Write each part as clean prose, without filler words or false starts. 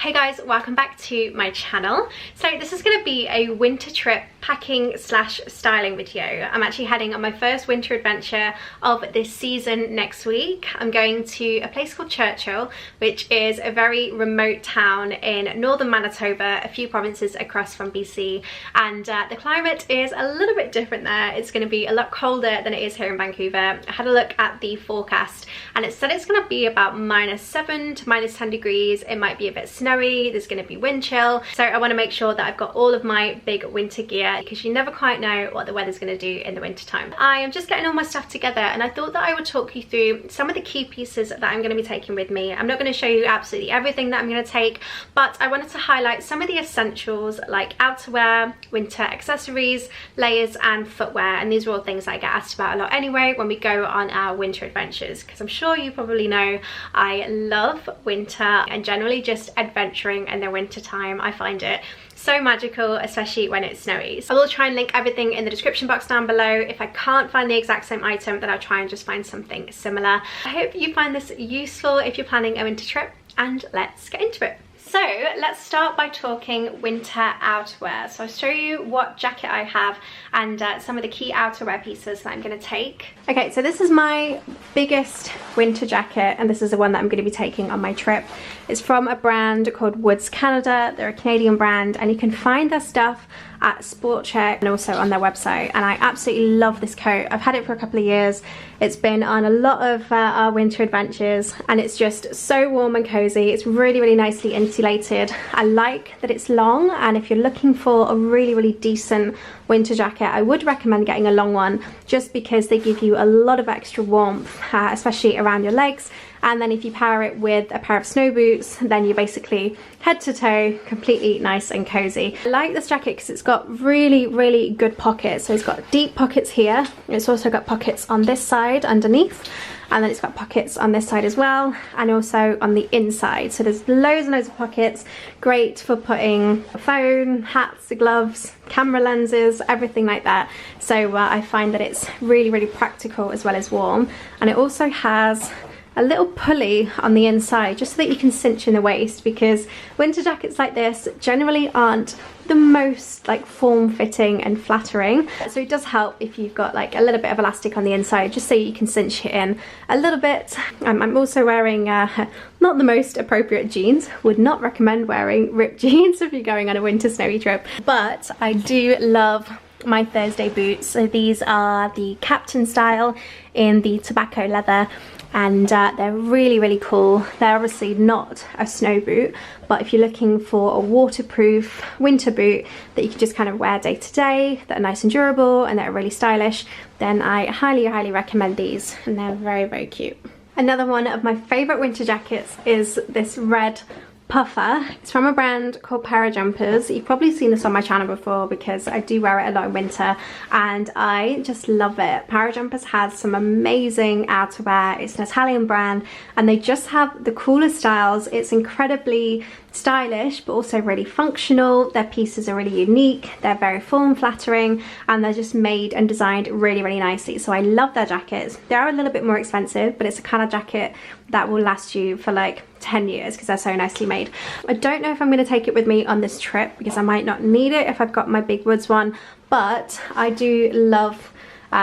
Hey guys, welcome back to my channel. So this is going to be a winter trip packing slash styling video. I'm actually heading on my first winter adventure of this season next week. I'm going to a place called Churchill, which is a very remote town in northern Manitoba, a few provinces across from BC, and the climate is a little bit different there. It's going to be a lot colder than it is here in Vancouver. I had a look at the forecast and it said it's going to be about -7 to -10 degrees. It might be a bit snowy, there's going to be wind chill, so I want to make sure that I've got all of my big winter gear because you never quite know what the weather's going to do in the winter time. I am just getting all my stuff together and I thought that I would talk you through some of the key pieces that I'm going to be taking with me. I'm not going to show you absolutely everything that I'm going to take, but I wanted to highlight some of the essentials like outerwear, winter accessories, layers and footwear, and these are all things that I get asked about a lot anyway when we go on our winter adventures, because I'm sure you probably know I love winter and generally just adventuring in the winter time. I find it so magical, especially when it's snowy. So I will try and link everything in the description box down below. If I can't find the exact same item, then I'll try and just find something similar. I hope you find this useful if you're planning a winter trip, and let's get into it. So let's start by talking winter outerwear. So I'll show you what jacket I have and some of the key outerwear pieces that I'm going to take. Okay, so this is my biggest winter jacket, and this is the one that I'm going to be taking on my trip. It's from a brand called Woods Canada. They're a Canadian brand, and you can find their stuff at Sport Check and also on their website, and I absolutely love this coat. I've had it for a couple of years. It's been on a lot of our winter adventures and it's just so warm and cozy. It's really nicely insulated. I like that it's long, and if you're looking for a really decent winter jacket, I would recommend getting a long one just because they give you a lot of extra warmth, especially around your legs. And then if you pair it with a pair of snow boots, then you're basically head to toe completely nice and cozy. I like this jacket because it's got really good pockets. So it's got deep pockets here. It's also got pockets on this side underneath, and then it's got pockets on this side as well, and also on the inside. So there's loads and loads of pockets. Great for putting a phone, hats, gloves, camera lenses, everything like that. So I find that it's really practical as well as warm. And it also has a little pulley on the inside just so that you can cinch in the waist, because winter jackets like this generally aren't the most like form-fitting and flattering. So it does help if you've got like a little bit of elastic on the inside just so you can cinch it in a little bit. I'm also wearing not the most appropriate jeans. Would not recommend wearing ripped jeans if you're going on a winter snowy trip, but I do love my Thursday boots. So these are the Captain style in the tobacco leather, and they're really cool. They're obviously not a snow boot, but if you're looking for a waterproof winter boot that you can just kind of wear day to day, that are nice and durable and that are really stylish, then I highly recommend these, and they're very cute. Another one of my favorite winter jackets is this red puffer. It's from a brand called Parajumpers. You've probably seen this on my channel before because I do wear it a lot in winter and I just love it. Parajumpers has some amazing outerwear. It's an Italian brand and they just have the coolest styles. It's incredibly stylish but also really functional. Their pieces are really unique, they're very form flattering, and they're just made and designed really nicely. So I love their jackets. They are a little bit more expensive, but it's a kind of jacket that will last you for like 10 years because they're so nicely made. I don't know if I'm going to take it with me on this trip because I might not need it if I've got my big woods one, but I do love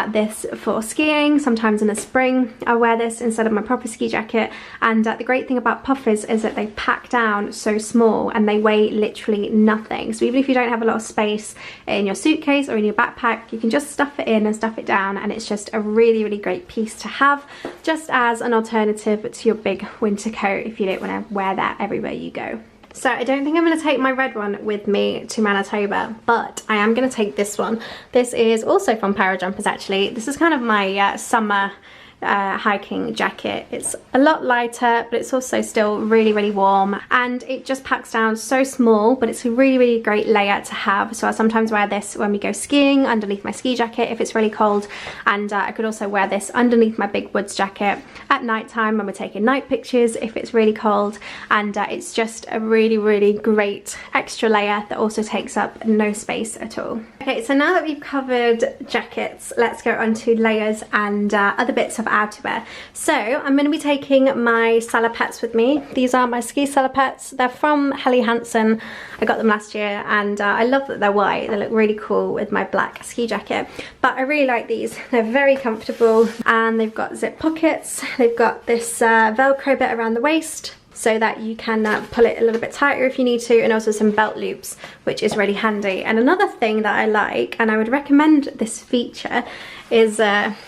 this for skiing. Sometimes in the spring I wear this instead of my proper ski jacket, and the great thing about puffers is that they pack down so small and they weigh literally nothing. So even if you don't have a lot of space in your suitcase or in your backpack, you can just stuff it in and stuff it down, and it's just a really great piece to have just as an alternative to your big winter coat if you don't want to wear that everywhere you go. So I don't think I'm going to take my red one with me to Manitoba, but I am going to take this one. This is also from Parajumpers actually. This is kind of my summer hiking jacket. It's a lot lighter, but it's also still really warm, and it just packs down so small, but it's a really great layer to have. So I sometimes wear this when we go skiing underneath my ski jacket if it's really cold, and I could also wear this underneath my big woods jacket at night time when we're taking night pictures if it's really cold, and it's just a really great extra layer that also takes up no space at all. Okay, so now that we've covered jackets, let's go on to layers and other bits of for outerwear. So I'm going to be taking my salopettes with me. These are my ski salopettes. They're from Helly Hansen. I got them last year, and I love that they're white. They look really cool with my black ski jacket. But I really like these. They're very comfortable, and they've got zip pockets. They've got this Velcro bit around the waist, so that you can pull it a little bit tighter if you need to, and also some belt loops, which is really handy. And another thing that I like, and I would recommend this feature, is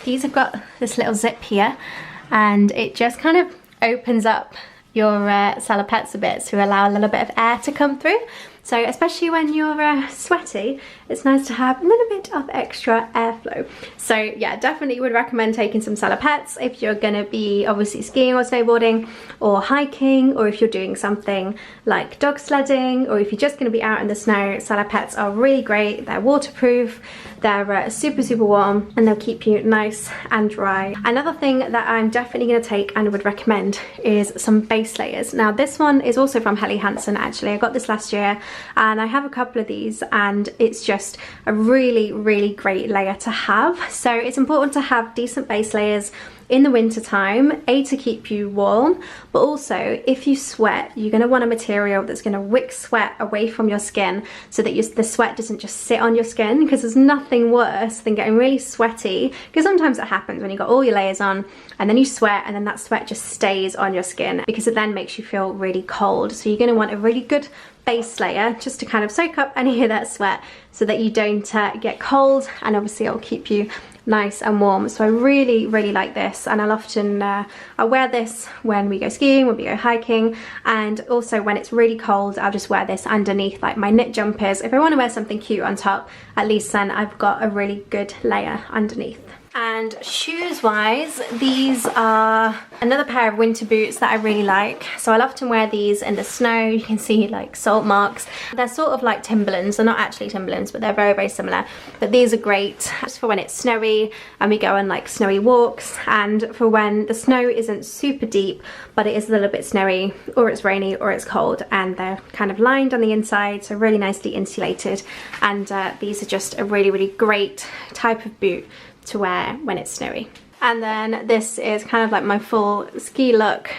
these have got this little zip here, and it just kind of opens up your salopettes a bit to allow a little bit of air to come through. So especially when you're sweaty, it's nice to have a little bit of extra airflow. So yeah, definitely would recommend taking some salopettes if you're gonna be obviously skiing or snowboarding or hiking, or if you're doing something like dog sledding, or if you're just gonna be out in the snow. Salopettes are really great. They're waterproof, they're super warm, and they'll keep you nice and dry. Another thing that I'm definitely gonna take and would recommend is some base layers. Now this one is also from Helly Hansen actually. I got this last year, and I have a couple of these, and it's just a really great layer to have. So it's important to have decent base layers in the winter time, to keep you warm, but also if you sweat, you're going to want a material that's going to wick sweat away from your skin, so that the sweat doesn't just sit on your skin, because there's nothing worse than getting really sweaty, because sometimes it happens when you've got all your layers on and then you sweat, and then that sweat just stays on your skin, because it then makes you feel really cold. So you're going to want a really good base layer just to kind of soak up any of that sweat, so that you don't get cold, and obviously it'll keep you nice and warm. So I really like this, and I'll often I'll wear this when we go skiing, when we go hiking, and also when it's really cold I'll just wear this underneath like my knit jumpers. If I want to wear something cute on top, at least then I've got a really good layer underneath. And shoes wise, these are another pair of winter boots that I really like. So I'll often wear these in the snow. You can see like salt marks. They're sort of like Timberlands. They're not actually Timberlands, but they're very similar. But these are great just for when it's snowy and we go on like snowy walks, and for when the snow isn't super deep but it is a little bit snowy, or it's rainy, or it's cold, and they're kind of lined on the inside, so really nicely insulated. And these are just a really great type of boot to wear when it's snowy. And then this is kind of like my full ski look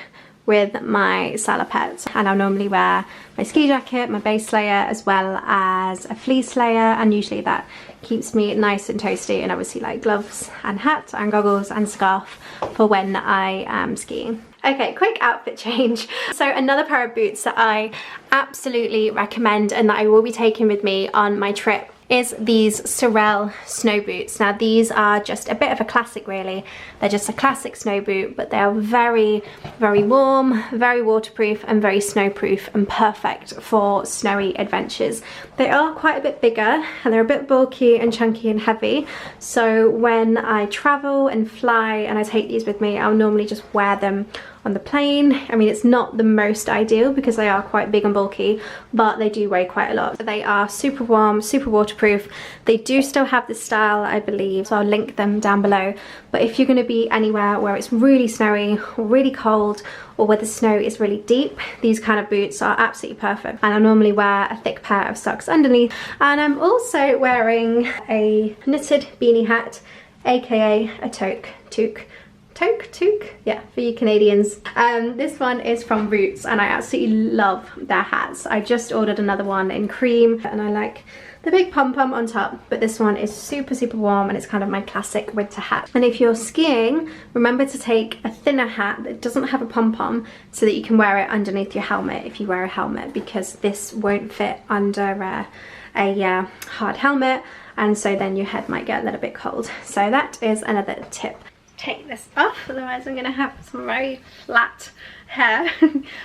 with my salopettes, and I'll normally wear my ski jacket, my base layer, as well as a fleece layer, and usually that keeps me nice and toasty, and obviously like gloves and hat and goggles and scarf for when I am skiing. Okay, quick outfit change. So another pair of boots that I absolutely recommend and that I will be taking with me on my trip is these Sorel snow boots. Now these are just a bit of a classic really. They're just a classic snow boot, but they are very warm, very waterproof, and very snowproof, and perfect for snowy adventures. They are quite a bit bigger, and they're a bit bulky and chunky and heavy. So when I travel and fly and I take these with me, I'll normally just wear them on the plane. I mean, it's not the most ideal because they are quite big and bulky, but they do weigh quite a lot. They are super warm, super waterproof. They do still have this style, I believe, so I'll link them down below. But if you're going to be anywhere where it's really snowy or really cold, or where the snow is really deep, these kind of boots are absolutely perfect. And I normally wear a thick pair of socks underneath. And I'm also wearing a knitted beanie hat, aka a toque, yeah, for you Canadians. This one is from Roots, and I absolutely love their hats. I just ordered another one in cream, and I like the big pom-pom on top, but this one is super warm, and it's kind of my classic winter hat. And if you're skiing, remember to take a thinner hat that doesn't have a pom-pom, so that you can wear it underneath your helmet if you wear a helmet, because this won't fit under a hard helmet, and so then your head might get a little bit cold. So that is another tip. Take this off, otherwise I'm gonna have some very flat hair.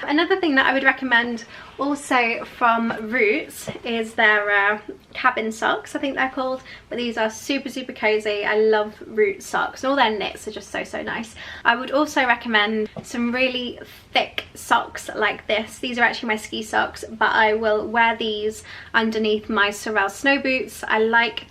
Another thing that I would recommend also from Roots is their cabin socks, I think they're called, but these are super cozy. I love Roots socks, and all their knits are just so nice. I would also recommend some really thick socks like this. These are actually my ski socks, but I will wear these underneath my Sorel snow boots. I like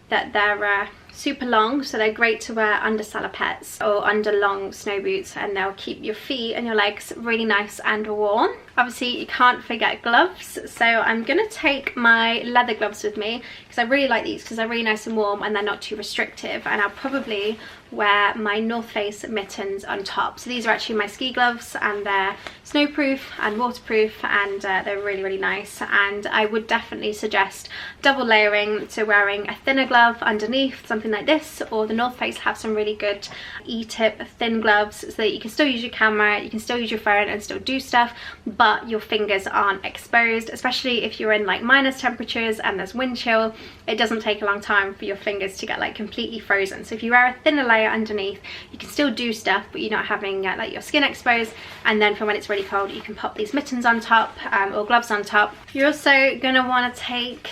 that they're super long, so they're great to wear under salopettes or under long snow boots, and they'll keep your feet and your legs really nice and warm. Obviously you can't forget gloves, so I'm gonna take my leather gloves with me because I really like these because they're really nice and warm and they're not too restrictive, and I'll probably wear my North Face mittens on top. So these are actually my ski gloves and they're snowproof and waterproof, and they're really, really nice. And I would definitely suggest double layering, so wearing a thinner glove underneath, something like this, or the North Face have some really good E-tip thin gloves so that you can still use your camera, you can still use your phone and still do stuff, but your fingers aren't exposed, especially if you're in like minus temperatures and there's wind chill. It doesn't take a long time for your fingers to get like completely frozen. So if you wear a thinner layer underneath, you can still do stuff, but you're not having like your skin exposed. And then for when it's really cold, you can pop these mittens on top, or gloves on top. You're also gonna want to take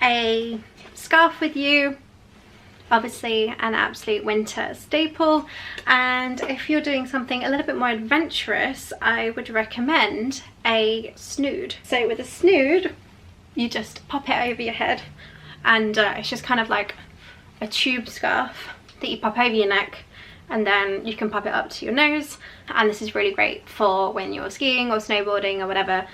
a scarf with you, obviously an absolute winter staple. And if you're doing something a little bit more adventurous, I would recommend a snood. So with a snood, you just pop it over your head, and it's just kind of like a tube scarf that you pop over your neck, and then you can pop it up to your nose. And this is really great for when you're skiing or snowboarding or whatever,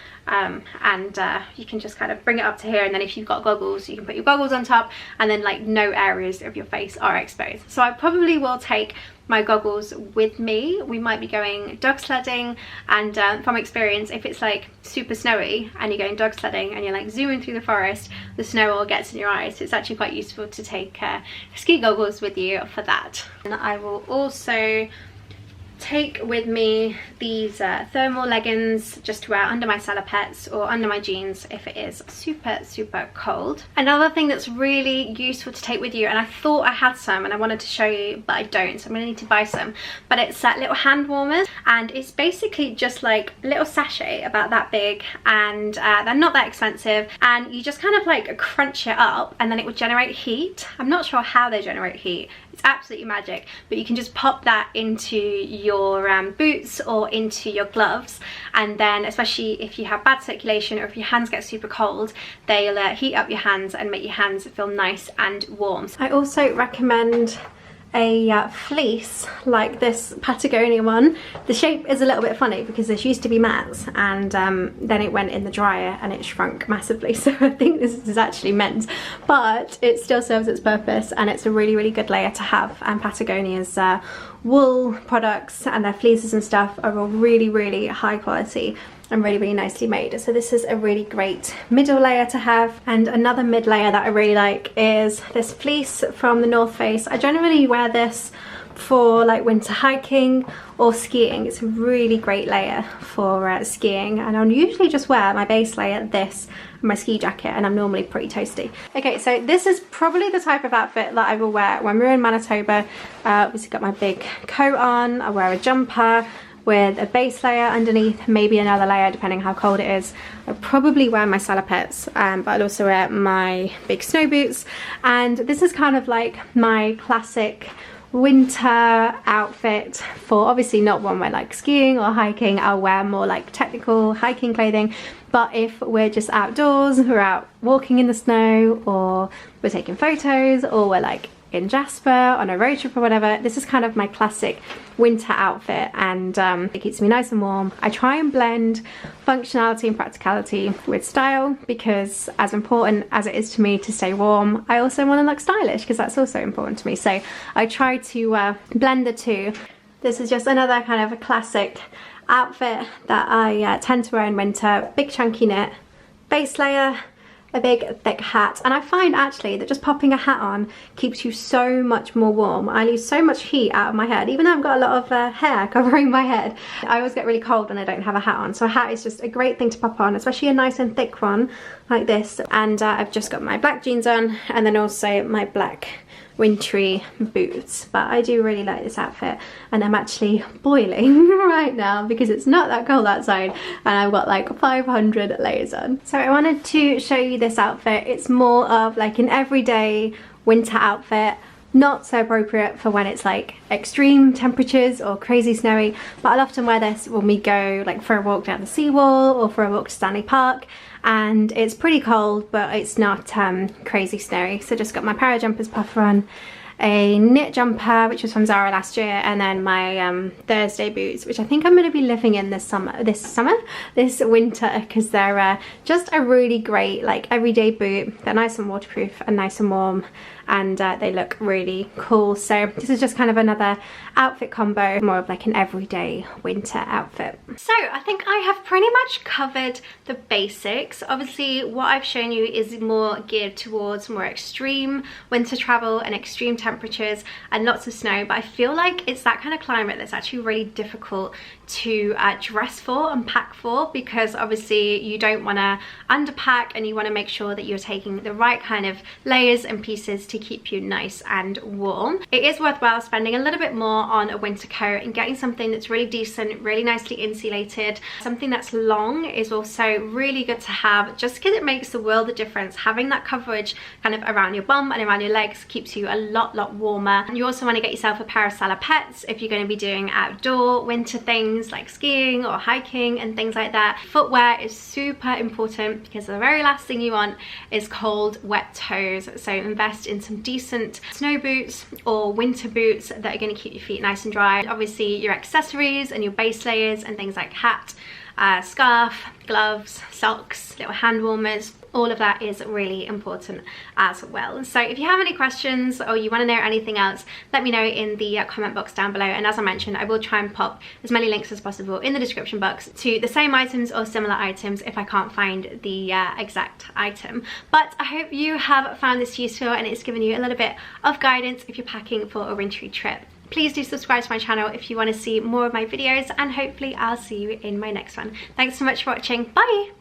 you can just kind of bring it up to here, and then if you've got goggles, you can put your goggles on top, and then like no areas of your face are exposed. So I probably will take my goggles with me. We might be going dog sledding, and from experience, if it's like super snowy and you're going dog sledding and you're like zooming through the forest, the snow all gets in your eyes. So it's actually quite useful to take ski goggles with you for that. And I will also take with me these thermal leggings just to wear under my salopettes or under my jeans if it is super, super cold. Another thing that's really useful to take with you, and I thought I had some and I wanted to show you, but I don't, so I'm gonna need to buy some, but it's little hand warmers, and it's basically just like a little sachet about that big, and they're not that expensive, and you just kind of like crunch it up and then it would generate heat. I'm not sure how they generate heat. It's absolutely magic, but you can just pop that into your boots or into your gloves, and then especially if you have bad circulation or if your hands get super cold, they'll heat up your hands and make your hands feel nice and warm. I also recommend a fleece like this Patagonia one. The shape is a little bit funny because this used to be mats, and then it went in the dryer and it shrunk massively, so I think this is actually men's, but it still serves its purpose, and it's a really, really good layer to have. And Patagonia's wool products and their fleeces and stuff are all really, really high quality and really, really nicely made. So this is a really great middle layer to have. And another mid layer that I really like is this fleece from the North Face. I generally wear this for like winter hiking or skiing. It's a really great layer for skiing, and I'll usually just wear my base layer, this, and my ski jacket, and I'm normally pretty toasty. Okay, so this is probably the type of outfit that I will wear when we're in Manitoba. Obviously got my big coat on, I wear a jumper with a base layer underneath, maybe another layer depending how cold it is. I'll probably wear my salopettes, but I'll also wear my big snow boots. And this is kind of like my classic winter outfit for, obviously not one where like skiing or hiking. I'll wear more like technical hiking clothing, but if we're just outdoors, we're out walking in the snow, or we're taking photos, or we're like in Jasper on a road trip or whatever, this is kind of my classic winter outfit, and it keeps me nice and warm. I try and blend functionality and practicality with style, because as important as it is to me to stay warm, I also want to look stylish, because that's also important to me. So I try to blend the two. This is just another kind of a classic outfit that I tend to wear in winter. Big chunky knit, base layer, a big thick hat, and I find actually that just popping a hat on keeps you so much more warm. I lose so much heat out of my head, even though I've got a lot of hair covering my head. I always get really cold when I don't have a hat on, so a hat is just a great thing to pop on, especially a nice and thick one like this. And I've just got my black jeans on, and then also my black wintry boots. But I do really like this outfit, and I'm actually boiling right now because it's not that cold outside and I've got like 500 layers on. So I wanted to show you this outfit. It's more of like an everyday winter outfit, not so appropriate for when it's like extreme temperatures or crazy snowy, but I'll often wear this when we go like for a walk down the seawall or for a walk to Stanley Park, and it's pretty cold but it's not crazy snowy. So just got my parajumpers puffer on, a knit jumper, which was from Zara last year, and then my Thursday boots, which I think I'm going to be living in this winter, because they're just a really great like everyday boot. They're nice and waterproof and nice and warm, and they look really cool. So this is just kind of another outfit combo, more of like an everyday winter outfit. So I think I have pretty much covered the basics. Obviously what I've shown you is more geared towards more extreme winter travel and extreme temperatures and lots of snow, but I feel like it's that kind of climate that's actually really difficult to dress for and pack for, because obviously you don't want to underpack and you want to make sure that you're taking the right kind of layers and pieces to keep you nice and warm. It is worthwhile spending a little bit more on a winter coat and getting something that's really decent, really nicely insulated. Something that's long is also really good to have, just because it makes the world of difference. Having that coverage kind of around your bum and around your legs keeps you a lot warmer. And you also want to get yourself a pair of salopettes if you're going to be doing outdoor winter things like skiing or hiking and things like that. Footwear is super important, because the very last thing you want is cold, wet toes. So invest in some decent snow boots or winter boots that are going to keep your feet nice and dry. Obviously your accessories and your base layers and things like hat, scarf, gloves, socks, little hand warmers, all of that is really important as well. So if you have any questions or you want to know anything else, let me know in the comment box down below, and as I mentioned, I will try and pop as many links as possible in the description box to the same items or similar items if I can't find the exact item. But I hope you have found this useful and it's given you a little bit of guidance if you're packing for a wintry trip. Please do subscribe to my channel if you want to see more of my videos, and hopefully I'll see you in my next one. Thanks so much for watching. Bye!